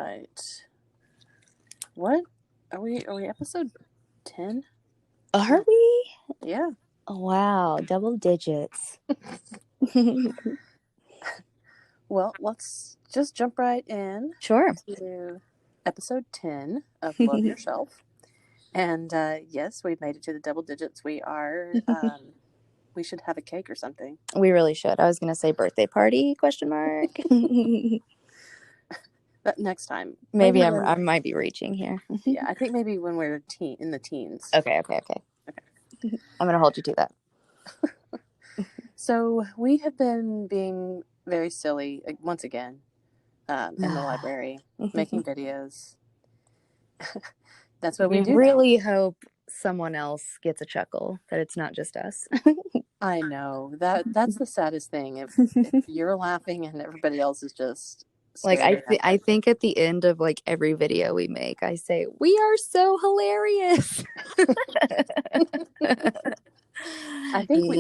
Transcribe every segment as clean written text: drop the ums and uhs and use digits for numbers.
right. What are we? Are we episode 10? Are we? Yeah. Oh, wow, double digits. Well, let's just jump right in. Sure. To episode 10 of Love Yourself. And yes, we've made it to the double digits. We are. We should have a cake or something. We really should. I was going to say birthday party, question mark. But next time. Maybe I might be reaching here. Yeah, I think maybe when we're in the teens. Okay. I'm going to hold you to that. So we have been being very silly once again in the library, making videos. That's what we do. We really hope someone else gets a chuckle, that it's not just us. I know. That's the saddest thing. If you're laughing and everybody else is just like, I think at the end of like every video we make, I say, we are so hilarious. I think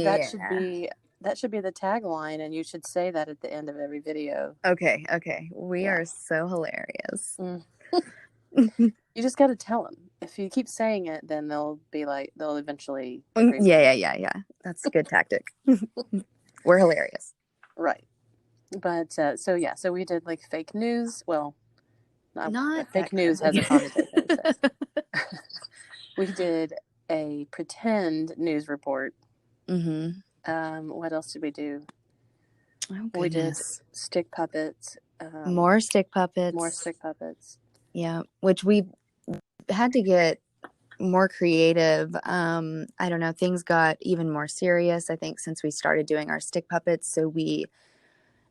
that should be the tagline, and you should say that at the end of every video. Okay. We are so hilarious. You just got to tell them. If you keep saying it, then they'll eventually agree. Yeah. That's a good tactic. We're hilarious. Right. But so we did like fake news. Well, not fake news has a connotation. We did a pretend news report. What else did we do? Oh, we did stick puppets. More stick puppets. Yeah, which we had to get more creative. I don't know, things got even more serious, I think, since we started doing our stick puppets. So we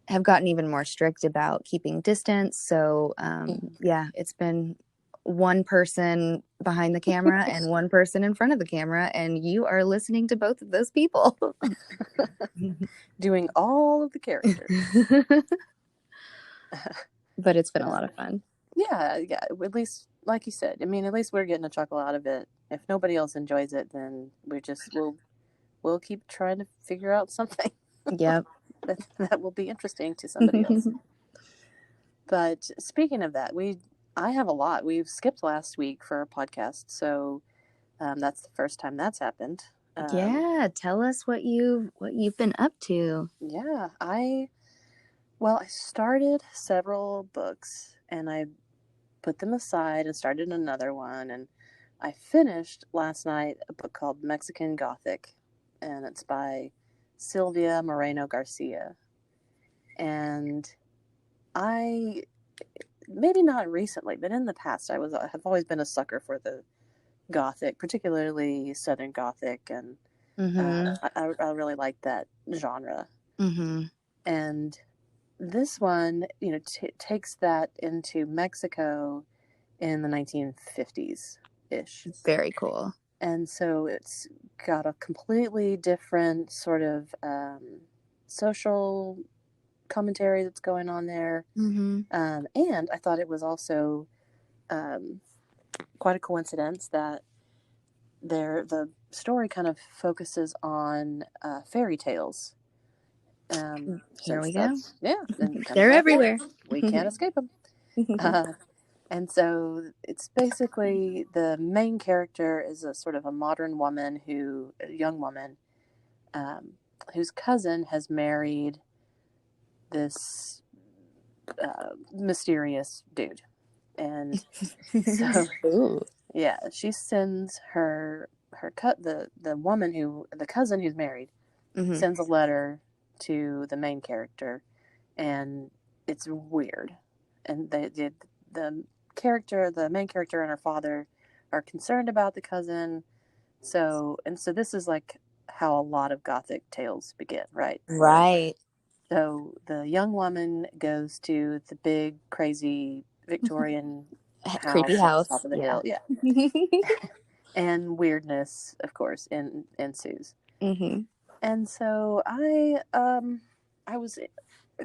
have gotten even more strict about keeping distance. So yeah, it's been one person behind the camera and one person in front of the camera, and you are listening to both of those people doing all of the characters. But it's been a lot of fun. Yeah, at least, like you said, I mean, at least we're getting a chuckle out of it. If nobody else enjoys it, then we'll keep trying to figure out something. Yep. that will be interesting to somebody else. But speaking of that, I have a lot. We've skipped last week for our podcast, so that's the first time that's happened. Yeah, tell us what you've been up to. Yeah, I started several books, and I put them aside and started another one, and I finished last night a book called Mexican Gothic, and it's by Silvia Moreno Garcia. And I, maybe not recently, but in the past, I have always been a sucker for the Gothic, particularly Southern Gothic, and I really like that genre. And this one, takes that into Mexico in the 1950s-ish. Very cool. And so it's got a completely different sort of social commentary that's going on there. And I thought it was also quite a coincidence that the story kind of focuses on fairy tales. Here we go. Yeah. They're everywhere. We can't escape them. And so it's basically the main character is a sort of a modern woman a young woman, whose cousin has married this mysterious dude. And so, yeah, she sends the cousin who's married, sends a letter to the main character, and it's weird. And the main character and her father are concerned about the cousin. So this is like how a lot of Gothic tales begin, right? Right. So the young woman goes to the big, crazy Victorian creepy house on top of the hill. Yeah. And weirdness, of course, ensues. And so I was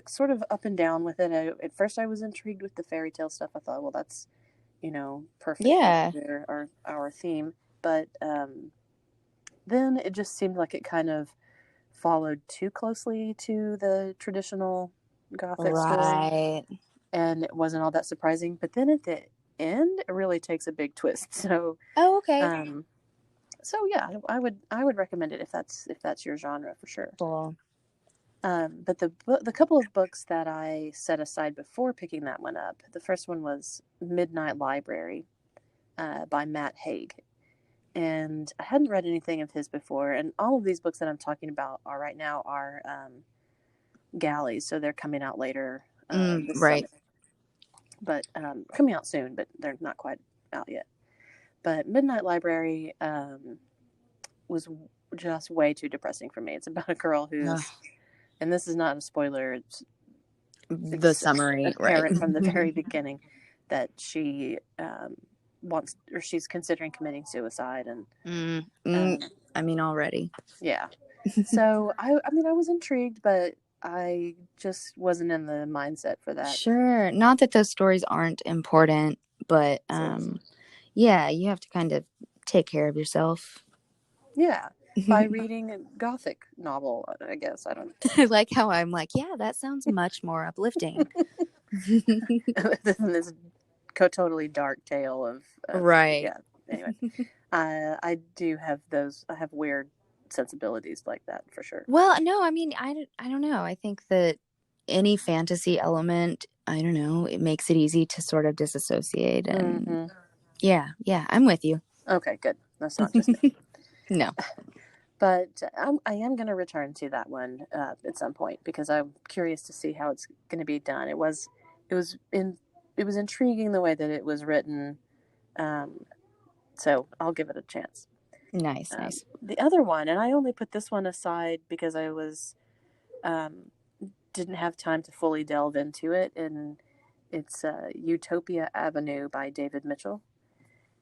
sort of up and down with it. At first I was intrigued with the fairy tale stuff. I thought, well, that's, perfect for our theme. But then it just seemed like it kind of followed too closely to the traditional Gothic story. and it wasn't all that surprising. But then at the end, it really takes a big twist. So, okay. So yeah, I would recommend it if that's your genre for sure. Cool. But the couple of books that I set aside before picking that one up, the first one was Midnight Library by Matt Haig. And I hadn't read anything of his before. And all of these books that I'm talking about right now are galleys, so they're coming out later this right. summer. But coming out soon, but they're not quite out yet. But Midnight Library was just way too depressing for me. It's about a girl who's, and this is not a spoiler, it's the summary, apparent right? from the very beginning that she wants, or she's considering committing suicide. And I mean, already. Yeah. So I mean, I was intrigued, but I just wasn't in the mindset for that. Sure. Not that those stories aren't important, but yeah, you have to kind of take care of yourself. Yeah. By reading a Gothic novel, I guess. I don't I like how I'm like, yeah, that sounds much more uplifting. than this totally dark tale of right. Yeah. Anyway, I do have those. I have weird sensibilities like that for sure. Well, no, I mean, I don't know. I think that any fantasy element, I don't know, it makes it easy to sort of disassociate. And yeah, I'm with you. Okay, good. That's not just me. No. But I am going to return to that one at some point because I'm curious to see how it's going to be done. It was intriguing the way that it was written, so I'll give it a chance. Nice. The other one, and I only put this one aside because I was didn't have time to fully delve into it, and it's Utopia Avenue by David Mitchell,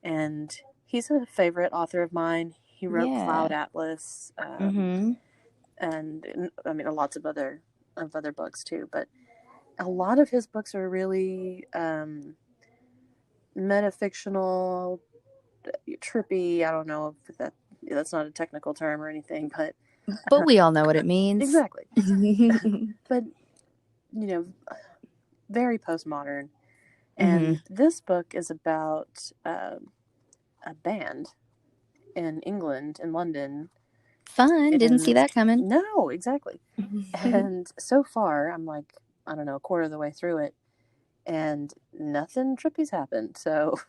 and he's a favorite author of mine. He wrote Cloud Atlas, and I mean lots of other books too. But a lot of his books are really metafictional, trippy. I don't know if that's not a technical term or anything, but we all know what it means. Exactly. But very postmodern. And this book is about a band in England, in London. Fun. Didn't see that coming. No, exactly. And so far, I'm like, I don't know, a quarter of the way through it, and nothing trippy's happened. So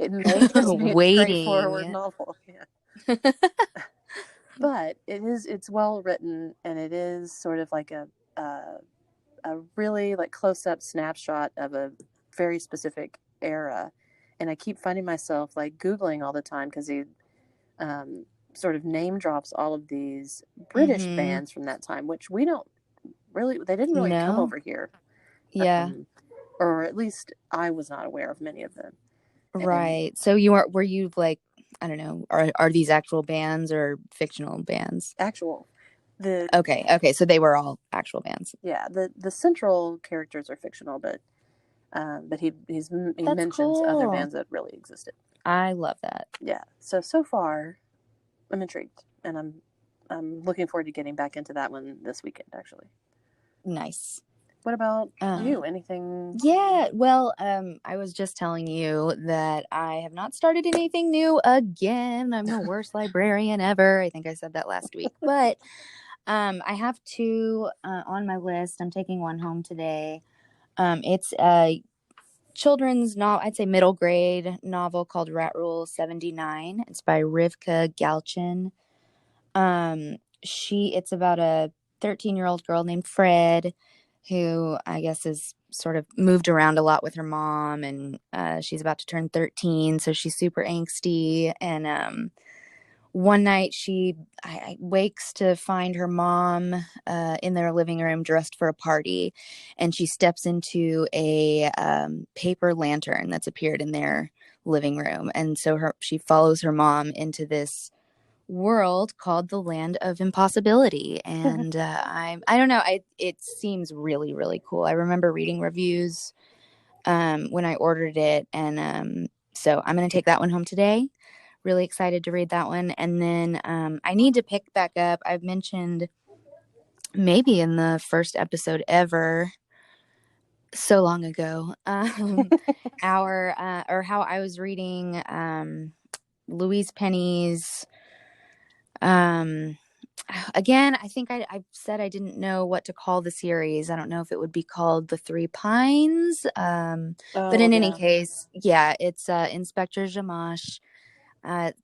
it may just be a straightforward novel. Yeah. But it's well written, and it is sort of like a really like close-up snapshot of a very specific era. And I keep finding myself like Googling all the time because he sort of name drops all of these British bands from that time, which they didn't really come over here. Yeah. Or at least I was not aware of many of them. Right. So were you like, I don't know, are these actual bands or fictional bands? Actual. Okay. So they were all actual bands. Yeah. The central characters are fictional, but he mentions other bands that really existed. I love that. Yeah. So far, I'm intrigued, and I'm looking forward to getting back into that one this weekend. Actually. Nice. What about you? Anything? Yeah. Well, I was just telling you that I have not started anything new again. I'm the worst librarian ever. I think I said that last week, but I have two on my list. I'm taking one home today. It's a children's novel, I'd say middle grade novel called Rat Rule 79. It's by Rivka Galchin. It's about a 13-year-old girl named Fred who I guess is sort of moved around a lot with her mom, and she's about to turn 13, so she's super angsty. And one night she wakes to find her mom in their living room dressed for a party, and she steps into a paper lantern that's appeared in their living room. And so she follows her mom into this world called the Land of Impossibility. And I don't know, it seems really, really cool. I remember reading reviews when I ordered it, and so I'm going to take that one home today. Really excited to read that one. And then I need to pick back up, I've mentioned maybe in the first episode ever, so long ago. How I was reading Louise Penny's. Again, I think I said I didn't know what to call the series. I don't know if it would be called The Three Pines. But in any case, yeah, it's Inspector Jamash.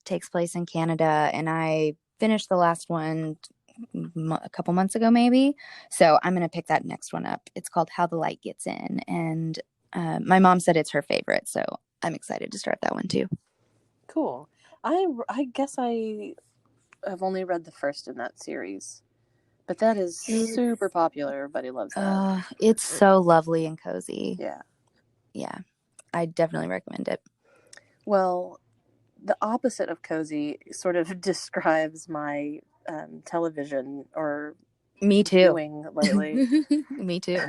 Takes place in Canada, and I finished the last one a couple months ago, maybe. So I'm going to pick that next one up. It's called How the Light Gets In, and my mom said it's her favorite, so I'm excited to start that one too. Cool. I guess I have only read the first in that series, but that is super popular. Everybody loves that. It's so lovely and cozy. Yeah. I definitely recommend it. Well, the opposite of cozy sort of describes my television or me too viewing lately. Me too.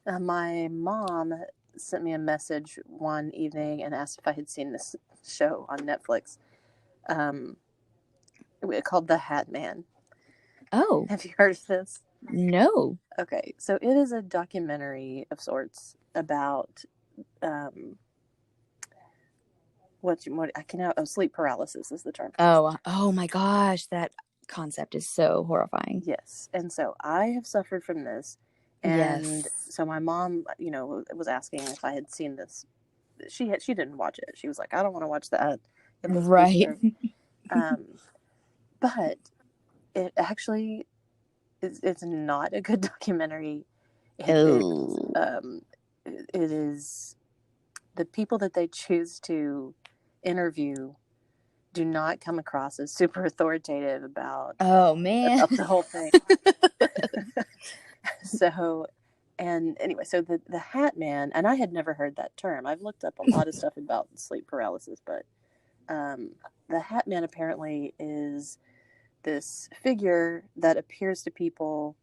My mom sent me a message one evening and asked if I had seen this show on Netflix called The Hat Man. Oh. Have you heard of this? No. Okay, so it is a documentary of sorts about sleep paralysis is the term. Oh my gosh, that concept is so horrifying. Yes, and so I have suffered from this, and so my mom, was asking if I had seen this. She didn't watch it. She was like, I don't want to watch that. Right. But it actually it's not a good documentary. It is the people that they choose to interview do not come across as super authoritative about about the whole thing. So the Hat Man, and I had never heard that term. I've looked up a lot of stuff about sleep paralysis, but the Hat Man apparently is this figure that appears to people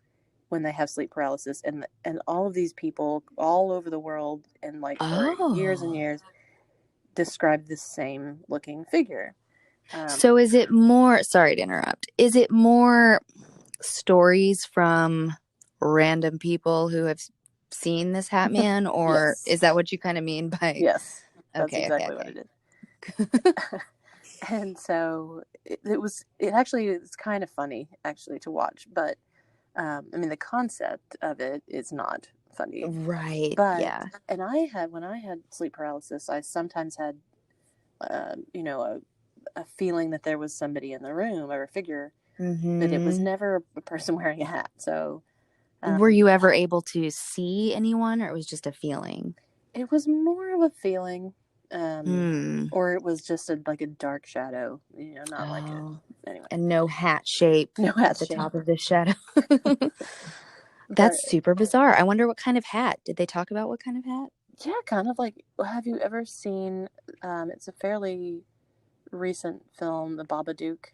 when they have sleep paralysis, and all of these people all over the world and for years and years describe this same looking figure. So is it more, sorry to interrupt, is it more stories from random people who have seen this Hat Man, or yes. is that what you kind of mean by? Yes, that's exactly what it is. And so it's kind of funny actually to watch, but the concept of it is not funny, right? But yeah. And when I had sleep paralysis, I sometimes had a feeling that there was somebody in the room or a figure, but it was never a person wearing a hat. So were you ever able to see anyone, or it was just a feeling? It was more of a feeling, or it was just a dark shadow, not like it. Anyway, and no hat shape at the top of the shadow. That's super bizarre. I wonder what kind of hat. Did they talk about what kind of hat? Yeah, kind of like, have you ever seen, it's a fairly recent film, The Babadook?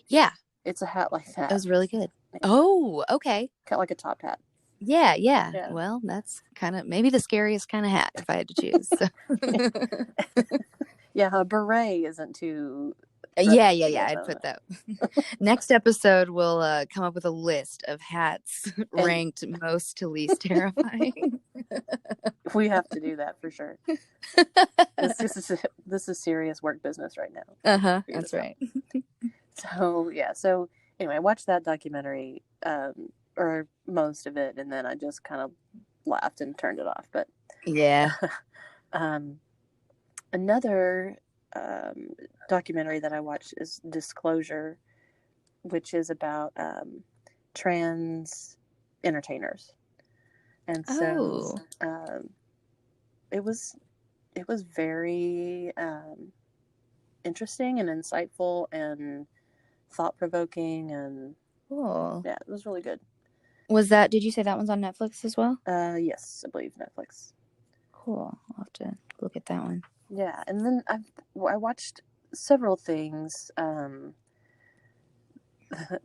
Yeah. It's a hat like that. It was really good. Yeah. Oh, okay. Kind of like a top hat. Yeah. Well, that's kind of maybe the scariest kind of hat if I had to choose. So. Yeah, a beret isn't too... Yeah. I'd put that. Next episode, we'll come up with a list of hats ranked most to least terrifying. We have to do that for sure. This is serious work business right now. That's right. So anyway, I watched that documentary, or most of it, and then I just kind of laughed and turned it off. But yeah. Another documentary that I watched is Disclosure, which is about trans entertainers, and so it was very interesting and insightful and thought-provoking, and cool. Yeah, it was really good. Did you say that one's on Netflix as well? Yes, I believe Netflix. Cool. I'll have to look at that one. Yeah, and then I watched several things,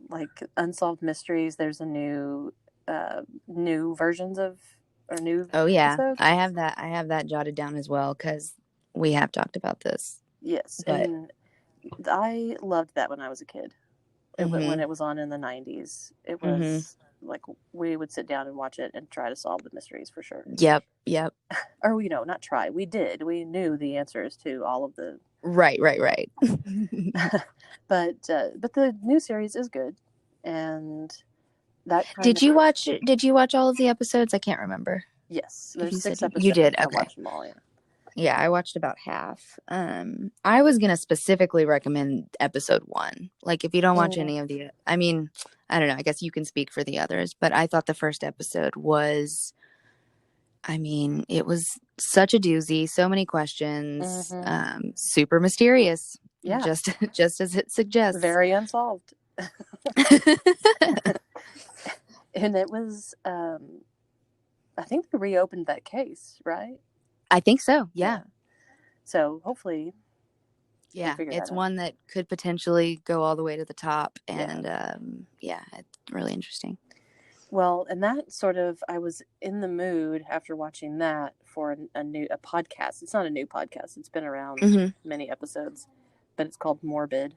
like Unsolved Mysteries. There's a new versions of, or new episodes. I have that jotted down as well, because we have talked about this. Yes, and I loved that when I was a kid. When it was on in the 90s. It was like we would sit down and watch it and try to solve the mysteries for sure. Yep. Or not try. We did. We knew the answers to all of the. Right. But the new series is good, and that Did you watch all of the episodes? I can't remember. Yes, there's 6 episodes. You did. Okay. I watched them all. Yeah, I watched about half. I was gonna specifically recommend episode 1. Like, if you don't watch any of the, I mean, I don't know. I guess you can speak for the others, but I thought the first episode was, I mean, it was such a doozy. So many questions. Super mysterious. Yeah, just as it suggests. Very unsolved. And it was, I think they reopened that case, right? I think so. Yeah. So hopefully, it's one that could potentially go all the way to the top, and it's really interesting. Well, and that sort of, I was in the mood after watching that for a podcast. It's not a new podcast. It's been around many episodes, but it's called Morbid,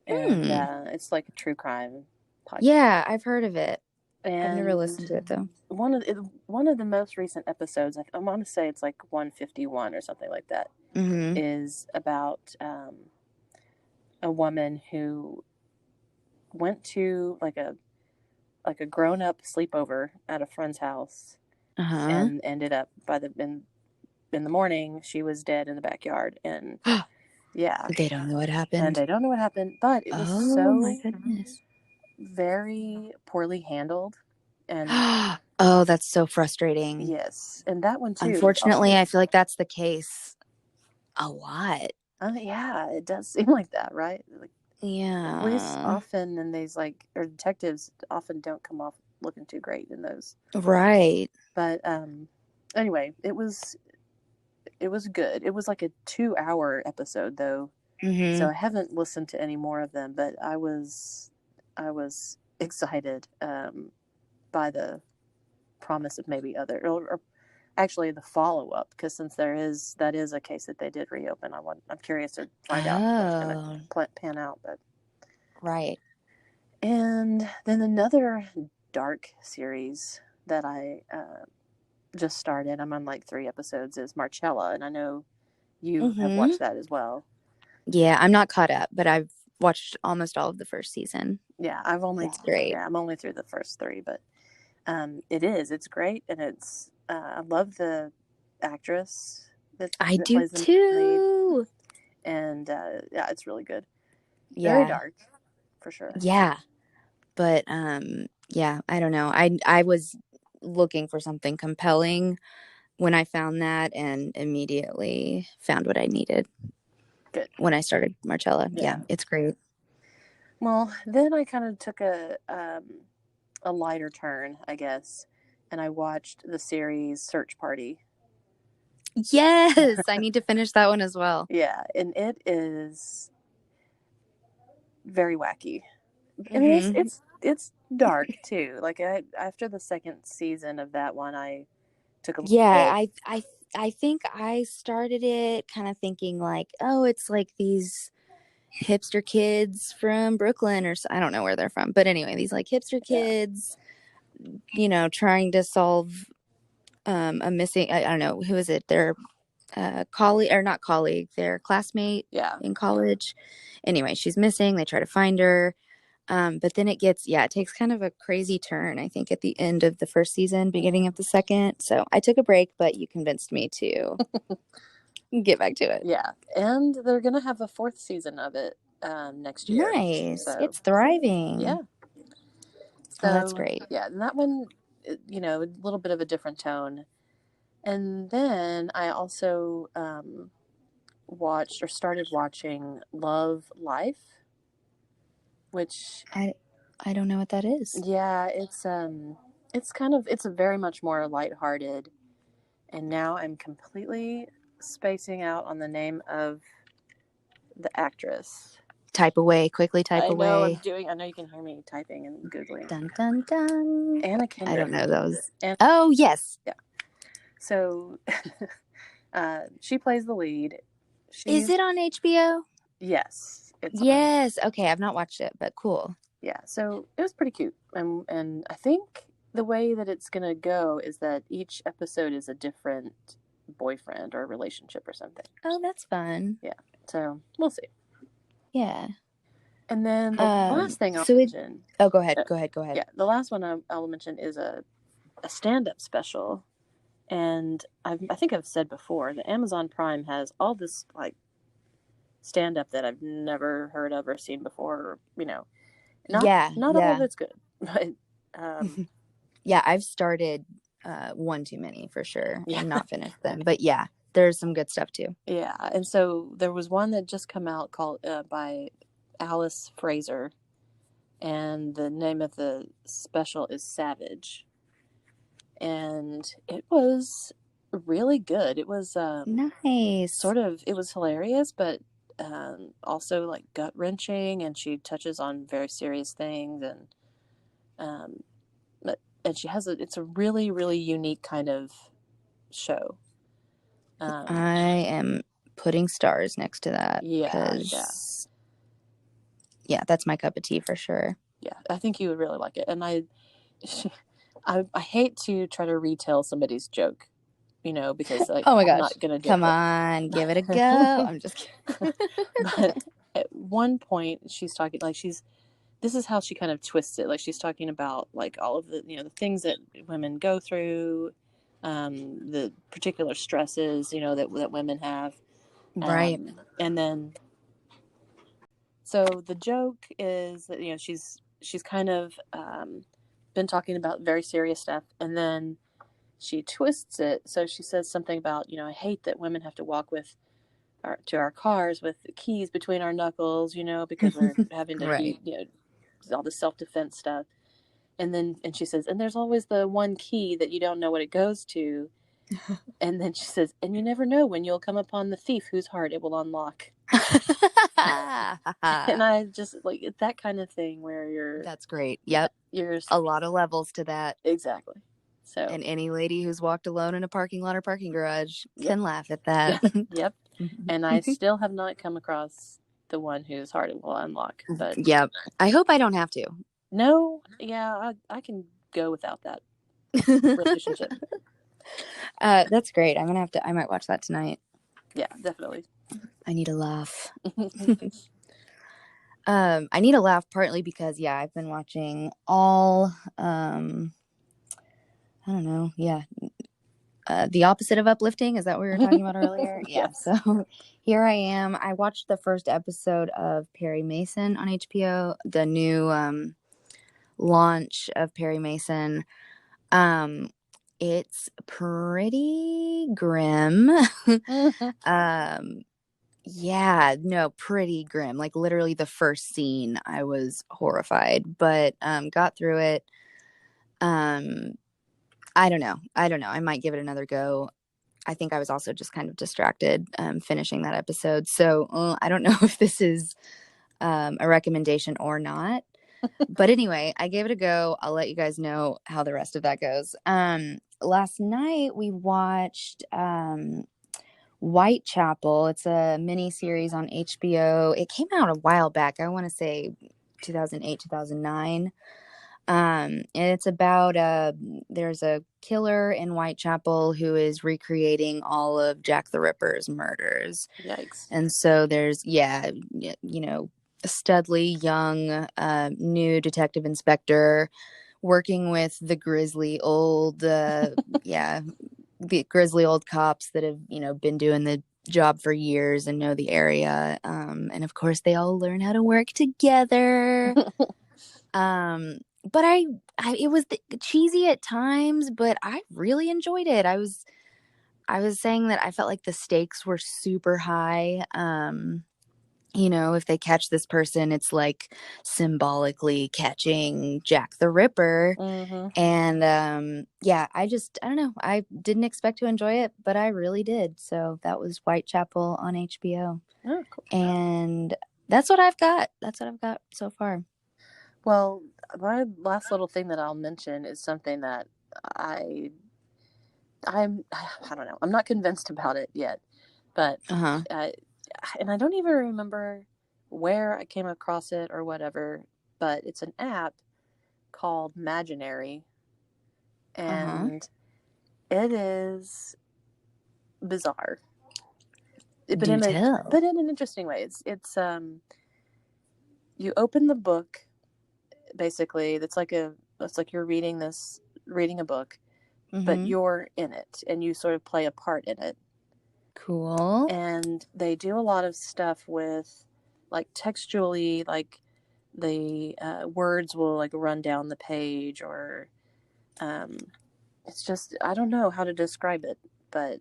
and it's like a true crime podcast. Yeah, I've heard of it. And I've never listened to it though. One of the most recent episodes, I want to say it's like 151 or something like that, is about a woman who went to like a grown-up sleepover at a friend's house, and ended up in the morning she was dead in the backyard, and they don't know what happened. And they don't know what happened, but it was my goodness, very poorly handled. And oh, that's so frustrating. Yes, and that one too. Unfortunately, I feel like that's the case a lot. Yeah, it does seem like that, right? Like, yeah, police often in these or detectives often don't come off looking too great in those. Right. But anyway, it was good. It was like a 2-hour episode though, so I haven't listened to any more of them. But I was excited by the promise of maybe other or actually the follow-up, because since that is a case that they did reopen, I'm curious to find out how it's going to pan out. But right. And then another dark series that I just started, I'm on like 3 episodes, is Marcella, and I know you have watched that as well. Yeah, I'm not caught up, but I've watched almost all of the first season. Yeah, it's great. Yeah, I'm only through the first 3, but it's great, and it's I love the actress that do plays the too lead. And it's really good. Very dark, for sure. Yeah, but I don't know. I was looking for something compelling when I found that, and immediately found what I needed. Good. When I started Marcella. Yeah, it's great. Well, then I kind of took a lighter turn, I guess, and I watched the series Search Party. Yes, I need to finish that one as well. Yeah, and it is very wacky. I mean, it's dark too. Like after the second season of that one, I took a I think I started it kind of thinking like, oh, it's like these hipster kids from Brooklyn, or I don't know where they're from, but anyway, these like hipster kids, trying to solve a missing, I don't know, who is it? Their colleague, or not colleague, their classmate in college. Anyway, she's missing. They try to find her. But then it takes kind of a crazy turn, I think, at the end of the first season, beginning of the second. So I took a break, but you convinced me to get back to it. Yeah. And they're going to have a 4th season of it next year. Nice. So, it's thriving. Yeah. So that's great. Yeah. And that one, a little bit of a different tone. And then I also started watching Love Life, which I don't know what that is. Yeah, it's a very much more lighthearted, and now I'm completely spacing out on the name of the actress. Type away, quickly type away. I know you can hear me typing and Googling. Dun, dun, dun. Anna Kendrick. I don't know those. Oh, yes. Yeah. So, she plays the lead. Is it on HBO? Yes. Yes. Okay, I've not watched it, but cool. Yeah, so it was pretty cute. And I think the way that it's going to go is that each episode is a different boyfriend or relationship or something. Oh, that's fun. Yeah, so we'll see. Yeah. And then the last thing I'll mention. Oh, go ahead. Go ahead. Yeah, the last one I'll mention is a stand-up special. And I think I've said before that Amazon Prime has all this like stand-up that I've never heard of or seen before. Or, not all of it's good, but yeah, I've started one too many for sure, and not finished them. But yeah, there's some good stuff too. Yeah, and so there was one that just come out called by Alice Fraser, and the name of the special is Savage, and it was really good. It was nice, it was hilarious, but also like gut wrenching, and she touches on very serious things, and she has it's a really, really unique kind of show. I am putting stars next to that. Yeah. Yeah, that's my cup of tea for sure. Yeah, I think you would really like it. And I hate to try to retell somebody's joke, because like, oh my gosh, I'm not gonna do come on, give it a go. I'm just kidding. But at one point, she's talking like this is how she kind of twists it. Like she's talking about like all of the the things that women go through, the particular stresses that women have, right? And then, so the joke is that she's kind of been talking about very serious stuff, and then she twists it. So she says something about I hate that women have to walk to our cars with the keys between our knuckles, because we're having to right. be all the self-defense stuff. And she says, and there's always the one key that you don't know what it goes to. And then she says, and you never know when you'll come upon the thief whose heart it will unlock. And I just like that kind of thing where that's great. Yep. There's a lot of levels to that. Exactly. So, and any lady who's walked alone in a parking lot or parking garage can laugh at that. Yep. And I still have not come across the one whose heart it will unlock. But yep. I hope I don't have to. No. Yeah, I can go without that relationship. That's great. I might watch that tonight. Yeah, definitely. I need a laugh. I need a laugh partly because I've been watching all I don't know, the opposite of uplifting. Is that what we were talking about earlier? Yeah. So here I am. I watched the first episode of Perry Mason on HBO, the new launch of Perry Mason. It's pretty grim. Pretty grim. Like literally the first scene, I was horrified, but got through it. I don't know. I might give it another go. I think I was also just kind of distracted finishing that episode. So I don't know if this is a recommendation or not. But anyway, I gave it a go. I'll let you guys know how the rest of that goes. Last night we watched Whitechapel. It's a mini series on HBO. It came out a while back. I want to say 2008, 2009. And it's about there's a killer in Whitechapel who is recreating all of Jack the Ripper's murders. Yikes. And so there's a studly young new detective inspector working with the grisly old the grisly old cops that have been doing the job for years and know the area, and of course they all learn how to work together. But it was cheesy at times, but I really enjoyed it. I was saying that I felt like the stakes were super high. If they catch this person, it's like symbolically catching Jack the Ripper. Mm-hmm. And I don't know. I didn't expect to enjoy it, but I really did. So that was Whitechapel on HBO. Oh, cool. And that's what I've got. That's what I've got so far. Well, my last little thing that I'll mention is something that I don't know. I'm not convinced about it yet, but and I don't even remember where I came across it or whatever. but it's an app called Imaginary, and it is bizarre. But in an interesting way. It's you open the book, basically. It's like you're reading a book, but you're in it, and you sort of play a part in it. Cool. And they do a lot of stuff with, like, textually, like the words will like run down the page, or it's just, I don't know how to describe it, but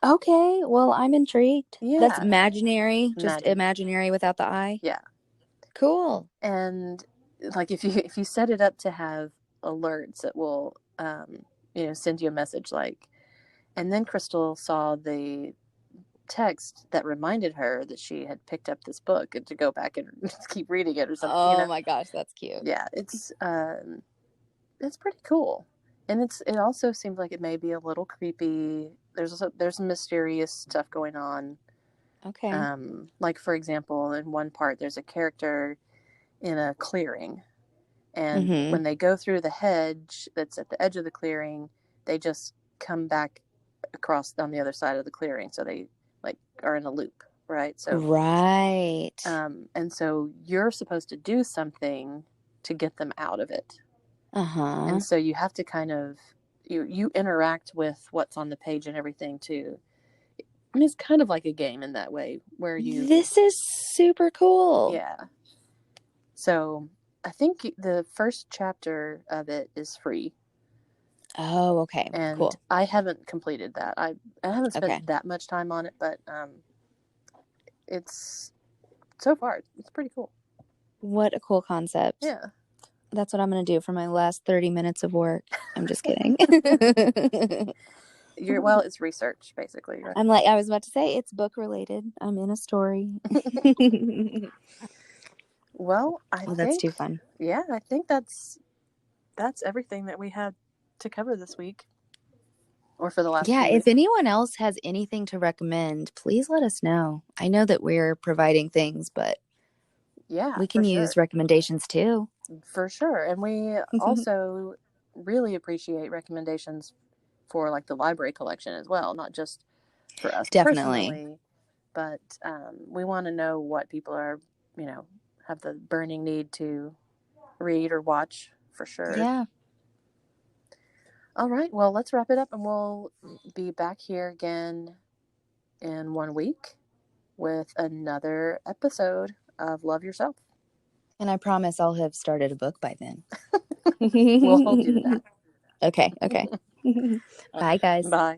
okay, well, I'm intrigued. Yeah, that's Imaginary, just Imaginary without the I. Yeah, cool. And like if you set it up to have alerts, it will send you a message like, and then Crystal saw the text that reminded her that she had picked up this book and to go back and keep reading it or something. Oh my gosh, that's cute. Yeah, it's pretty cool. And it also seems like it may be a little creepy. There's some mysterious stuff going on. Okay. Like, for example, in one part there's a character in a clearing, and when they go through the hedge that's at the edge of the clearing, they just come back across on the other side of the clearing, so they like are in a loop, right? So and so you're supposed to do something to get them out of it. And so you have to kind of you interact with what's on the page and everything too. I mean, it's kind of like a game in that way, where this is super cool. Yeah. So I think the first chapter of it is free. Oh, okay. And cool. I haven't completed that. I haven't spent that much time on it, but it's so far it's pretty cool. What a cool concept. Yeah. That's what I'm going to do for my last 30 minutes of work. I'm just kidding. Well, it's research, basically. Right? I was about to say, it's book related. I'm in a story. Well, I think that's too fun. Yeah, I think that's everything that we had to cover this week, or for the last. Yeah, if anyone else has anything to recommend, please let us know. I know that we're providing things, but yeah, we can use recommendations too. For sure. And we also really appreciate recommendations for like the library collection as well, not just for us personally, but we want to know what people are, have the burning need to read or watch, for sure. Yeah. All right. Well, let's wrap it up, and we'll be back here again in 1 week with another episode of Love Yourself. And I promise I'll have started a book by then. We'll hold you to that. Okay. Bye, guys. Bye.